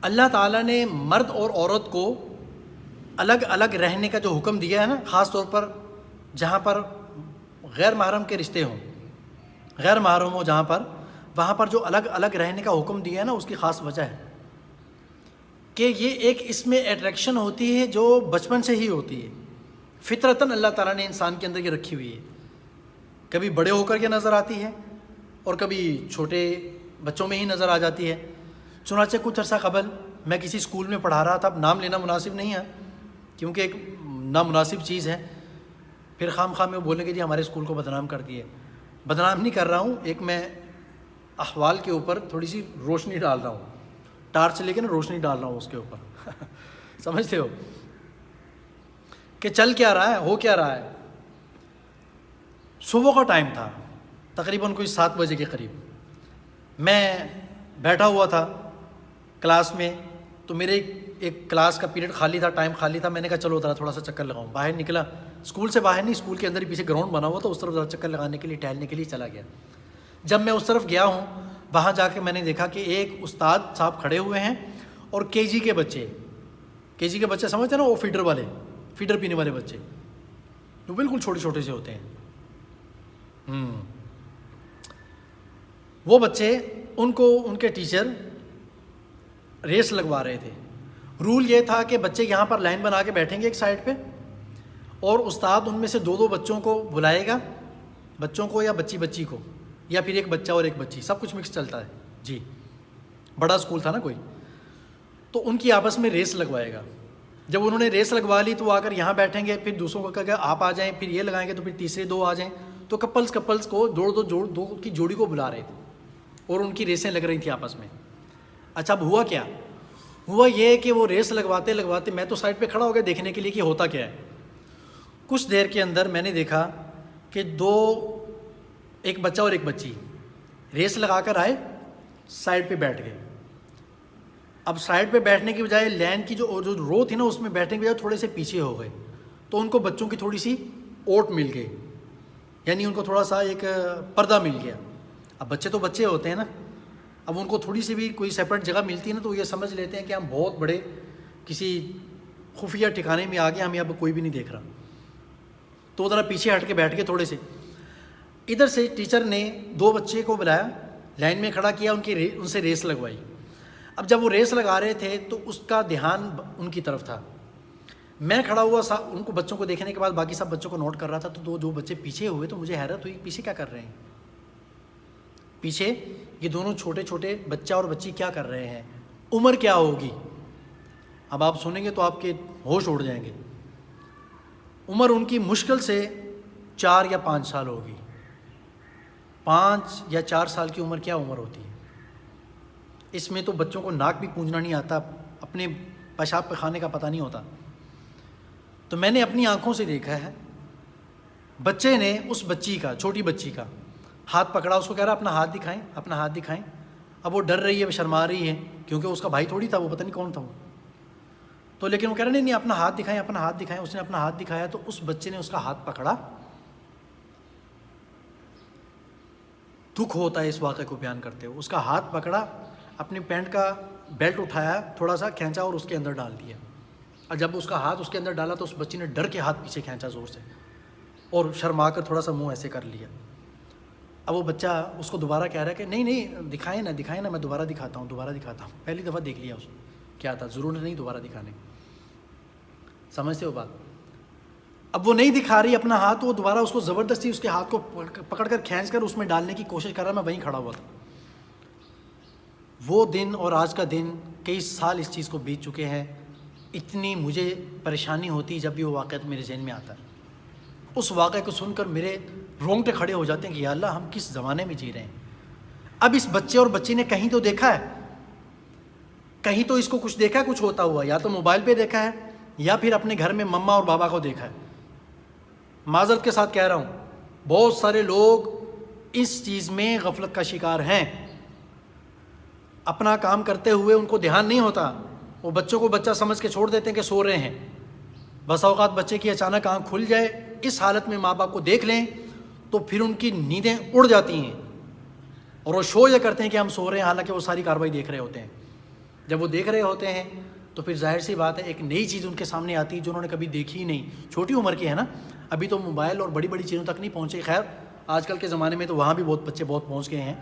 اللہ تعالیٰ نے مرد اور عورت کو الگ الگ رہنے کا جو حکم دیا ہے نا، خاص طور پر جہاں پر غیر محرم کے رشتے ہوں، غیر محرم ہو جہاں پر، وہاں پر جو الگ الگ رہنے کا حکم دیا ہے نا، اس کی خاص وجہ ہے کہ یہ ایک اس میں اٹریکشن ہوتی ہے جو بچپن سے ہی ہوتی ہے، فطرتاً اللہ تعالیٰ نے انسان کے اندر یہ رکھی ہوئی ہے، کبھی بڑے ہو کر کے نظر آتی ہے اور کبھی چھوٹے بچوں میں ہی نظر آ جاتی ہے۔ چنانچہ کچھ عرصہ قبل میں کسی اسکول میں پڑھا رہا تھا، اب نام لینا مناسب نہیں ہے کیونکہ ایک نامناسب چیز ہے، پھر خام میں بولیں گے جی ہمارے اسکول کو بدنام کر دیے۔ بدنام نہیں کر رہا ہوں، ایک میں احوال کے اوپر تھوڑی سی روشنی ڈال رہا ہوں، ٹارچ لے کے نا روشنی ڈال رہا ہوں اس کے اوپر سمجھتے ہو کہ چل کیا رہا ہے، ہو کیا رہا ہے۔ صبح کا ٹائم تھا، تقریباً کوئی 7 بجے کے قریب، میں بیٹھا ہوا تھا کلاس میں، تو میرے ایک کلاس کا پیریڈ خالی تھا، ٹائم خالی تھا، میں نے کہا چلو ذرا تھوڑا سا چکر لگاؤں۔ باہر نکلا، اسکول سے باہر نہیں، اسکول کے اندر ہی پیچھے گراؤنڈ بنا ہوا تھا، اس طرف ذرا چکر لگانے کے لیے، ٹہلنے کے لیے چلا گیا۔ جب میں اس طرف گیا ہوں، وہاں جا کے میں نے دیکھا کہ ایک استاد صاحب کھڑے ہوئے ہیں اور کے جی کے بچے سمجھتے ہیں نا، وہ فیڈر پینے والے بچے جو بالکل چھوٹے چھوٹے سے ہوتے ہیں، وہ بچے، ان کو ان کے ٹیچر ریس لگوا رہے تھے۔ رول یہ تھا کہ بچے یہاں پر لائن بنا کے بیٹھیں گے ایک سائڈ پہ، اور استاد ان میں سے 2 بچوں کو بلائے گا، بچوں کو یا بچی کو، یا پھر ایک بچہ اور ایک بچی، سب کچھ مکس چلتا ہے جی، بڑا اسکول تھا نا کوئی، تو ان کی آپس میں ریس لگوائے گا۔ جب انہوں نے ریس لگوا لی تو وہ آ کر یہاں بیٹھیں گے، پھر دوسروں کو کہا کہ آپ آ جائیں، پھر یہ لگائیں گے تو پھر تیسرے 2 آ جائیں، تو کپلز کو دو کی جوڑی کو بلا رہے تھے اور ان کی ریسیں لگ رہی تھیں آپس میں۔ اچھا، اب ہوا کیا؟ ہوا یہ کہ وہ ریس لگواتے میں تو سائڈ پہ کھڑا ہو گیا دیکھنے کے لیے کہ ہوتا کیا ہے۔ کچھ دیر کے اندر میں نے دیکھا کہ ایک بچہ اور ایک بچی ریس لگا کر آئے، سائڈ پہ بیٹھ گئے۔ اب سائڈ پہ بیٹھنے کی بجائے لین کی جو رو تھی نا، اس میں بیٹھنے کی بجائے تھوڑے سے پیچھے ہو گئے، تو ان کو بچوں کی تھوڑی سی اوٹ مل گئی، یعنی ان کو تھوڑا سا ایک پردہ مل گیا۔ اب بچے تو بچے ہوتے ہیں نا، اب ان کو تھوڑی سی بھی کوئی سیپریٹ جگہ ملتی ہے نا، تو یہ سمجھ لیتے ہیں کہ ہم بہت بڑے کسی خفیہ ٹھکانے میں آ گئے، ہمیں اب کوئی بھی نہیں دیکھ رہا، تو ذرا پیچھے ہٹ کے بیٹھ کے تھوڑے سے۔ ادھر سے ٹیچر نے 2 بچے کو بلایا، لائن میں کھڑا کیا، ان سے ریس لگوائی۔ اب جب وہ ریس لگا رہے تھے تو اس کا دھیان ان کی طرف تھا، میں کھڑا ہوا ان کو بچوں کو دیکھنے کے بعد باقی سب بچوں کو نوٹ کر رہا تھا، تو 2 بچے پیچھے ہوئے، تو مجھے حیرت ہوئی پیچھے کیا کر رہے ہیں، پیچھے یہ دونوں چھوٹے چھوٹے بچہ اور بچی کیا کر رہے ہیں، عمر کیا ہوگی؟ اب آپ سنیں گے تو آپ کے ہوش اڑ جائیں گے۔ عمر ان کی مشکل سے 4 یا 5 سال ہوگی۔ 5 یا 4 سال کی عمر کیا عمر ہوتی ہے؟ اس میں تو بچوں کو ناک بھی پونجنا نہیں آتا، اپنے پیشاب پخانے کا پتہ نہیں ہوتا۔ تو میں نے اپنی آنکھوں سے دیکھا ہے، بچے نے اس بچی کا، چھوٹی بچی کا ہاتھ پکڑا، اس کو کہہ رہا اپنا ہاتھ دکھائیں، اپنا ہاتھ دکھائیں۔ اب وہ ڈر رہی ہے، شرما رہی ہے، کیونکہ اس کا بھائی تھوڑی تھا، وہ پتہ نہیں کون تھا وہ، تو لیکن وہ کہہ رہا نہیں اپنا ہاتھ دکھائیں، اپنا ہاتھ دکھائیں۔ اس نے اپنا ہاتھ دکھایا تو اس بچے نے اس کا ہاتھ پکڑا۔ دکھ ہوتا ہے اس واقعے کو بیان کرتے ہوئے، اس کا ہاتھ پکڑا، اپنی پینٹ کا بیلٹ اٹھایا، تھوڑا سا کھینچا اور اس کے اندر ڈال دیا۔ اور جب اس کا ہاتھ اس کے اندر ڈالا تو اس بچی نے ڈر کے ہاتھ پیچھے کھینچا زور سے، اور شرما کر تھوڑا سا منہ ایسے کر لیا۔ اب وہ بچہ اس کو دوبارہ کہہ رہا ہے کہ نہیں دکھائیں نا، میں دوبارہ دکھاتا ہوں، پہلی دفعہ دیکھ لیا اس نے کیا تھا، ضرورت نہیں دوبارہ دکھانے، سمجھتے ہو بات؟ اب وہ نہیں دکھا رہی اپنا ہاتھ، وہ دوبارہ اس کو زبردستی اس کے ہاتھ کو پکڑ کر کھینچ کر اس میں ڈالنے کی کوشش کر رہا، میں وہیں کھڑا ہوا تھا۔ وہ دن اور آج کا دن، کئی سال اس چیز کو بیت چکے ہیں، اتنی مجھے پریشانی ہوتی جب بھی وہ واقعہ میرے ذہن میں آتا ہے۔ اس واقعے کو سن کر میرے رونگٹے کھڑے ہو جاتے ہیں کہ یا اللہ ہم کس زمانے میں جی رہے ہیں۔ اب اس بچے اور بچی نے کہیں تو دیکھا ہے، کہیں تو اس کو کچھ دیکھا ہے، کچھ ہوتا ہوا، یا تو موبائل پہ دیکھا ہے یا پھر اپنے گھر میں مما اور بابا کو دیکھا ہے۔ معذرت کے ساتھ کہہ رہا ہوں، بہت سارے لوگ اس چیز میں غفلت کا شکار ہیں، اپنا کام کرتے ہوئے ان کو دھیان نہیں ہوتا، وہ بچوں کو بچہ سمجھ کے چھوڑ دیتے ہیں کہ سو رہے ہیں۔ بس اوقات بچے کی اچانک آنکھ کھل جائے، اس حالت میں ماں باپ کو دیکھ لیں تو پھر ان کی نیندیں اڑ جاتی ہیں اور وہ شو یہ کرتے ہیں کہ ہم سو رہے ہیں، حالانکہ وہ ساری کارروائی دیکھ رہے ہوتے ہیں۔ جب وہ دیکھ رہے ہوتے ہیں تو پھر ظاہر سی بات ہے ایک نئی چیز ان کے سامنے آتی ہے جو انہوں نے کبھی دیکھی ہی نہیں. چھوٹی عمر کی ہے نا, ابھی تو موبائل اور بڑی بڑی چیزوں تک نہیں پہنچے. خیر آج کل کے زمانے میں تو وہاں بھی بہت بچے بہت پہنچ گئے ہیں,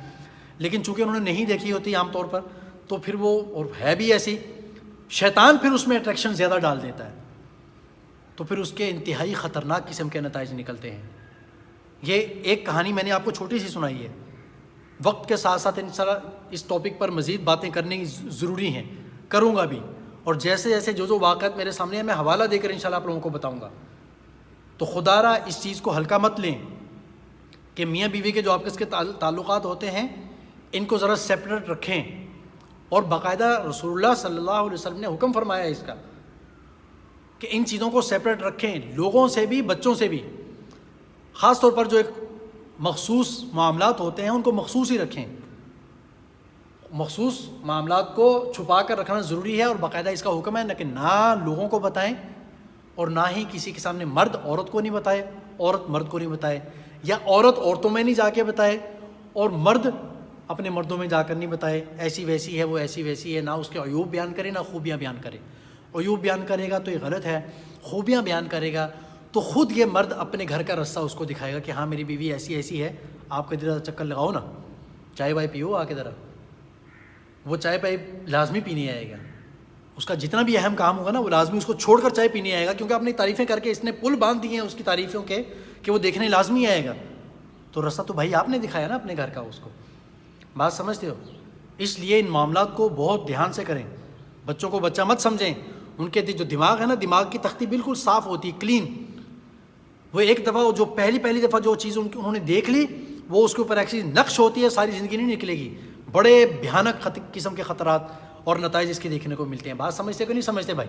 لیکن چونکہ انہوں نے نہیں دیکھی ہوتی عام طور پر, تو پھر وہ, اور ہے بھی ایسی, شیطان پھر اس میں اٹریکشن زیادہ ڈال دیتا ہے, تو پھر اس کے انتہائی خطرناک قسم کے نتائج نکلتے ہیں. یہ ایک کہانی میں نے آپ کو چھوٹی سی سنائی ہے. وقت کے ساتھ ساتھ انشاءاللہ اس ٹاپک پر مزید باتیں کرنی ضروری ہیں, کروں گا بھی, اور جیسے جیسے جو واقعات میرے سامنے ہیں میں حوالہ دے کر انشاءاللہ آپ لوگوں کو بتاؤں گا. تو خدا را اس چیز کو ہلکا مت لیں کہ میاں بیوی کے جو آپس کے تعلقات ہوتے ہیں ان کو ذرا سیپریٹ رکھیں, اور باقاعدہ رسول اللہ صلی اللہ علیہ وسلم نے حکم فرمایا ہے اس کا کہ ان چیزوں کو سیپریٹ رکھیں, لوگوں سے بھی بچوں سے بھی. خاص طور پر جو ایک مخصوص معاملات ہوتے ہیں ان کو مخصوص ہی رکھیں. مخصوص معاملات کو چھپا کر رکھنا ضروری ہے, اور باقاعدہ اس کا حکم ہے نہ کہ نہ لوگوں کو بتائیں اور نہ ہی کسی کے سامنے مرد عورت کو نہیں بتائے, عورت مرد کو نہیں بتائے, یا عورت عورتوں میں نہیں جا کے بتائے اور مرد اپنے مردوں میں جا کر نہیں بتائے ایسی ویسی ہے وہ ایسی ویسی ہے. نہ اس کے عیوب بیان کرے نہ خوبیاں بیان کرے. عیوب بیان کرے گا تو یہ غلط ہے, خوبیاں بیان کرے گا تو خود یہ مرد اپنے گھر کا رستہ اس کو دکھائے گا کہ ہاں میری بیوی ایسی ایسی ہے, آپ کے ذرا چکر لگاؤ نا, چائے وائے پیو آ کے ذرا. وہ چائے پائے لازمی پینے آئے گا, اس کا جتنا بھی اہم کام ہوگا نا وہ لازمی اس کو چھوڑ کر چائے پینے آئے گا, کیونکہ اپنی تعریفیں کر کے اس نے پل باندھ دیے ہیں اس کی تعریفوں کے کہ وہ دیکھنے لازمی آئے گا. تو رستہ تو بھائی آپ نے دکھایا نا اپنے گھر کا اس کو. بات سمجھتے ہو؟ اس لیے ان معاملات کو بہت دھیان سے کریں. بچوں کو بچہ مت سمجھیں, ان کے جو دماغ ہے نا, دماغ کی تختی بالکل صاف ہوتی ہے, کلین. وہ ایک دفعہ جو پہلی دفعہ جو چیز انہوں نے دیکھ لی وہ اس کے اوپر ایسی نقش ہوتی ہے, ساری زندگی نہیں نکلے گی. بڑے بھیانک قسم کے خطرات اور نتائج اس کے دیکھنے کو ملتے ہیں. بات سمجھتے کہ نہیں سمجھتے بھائی؟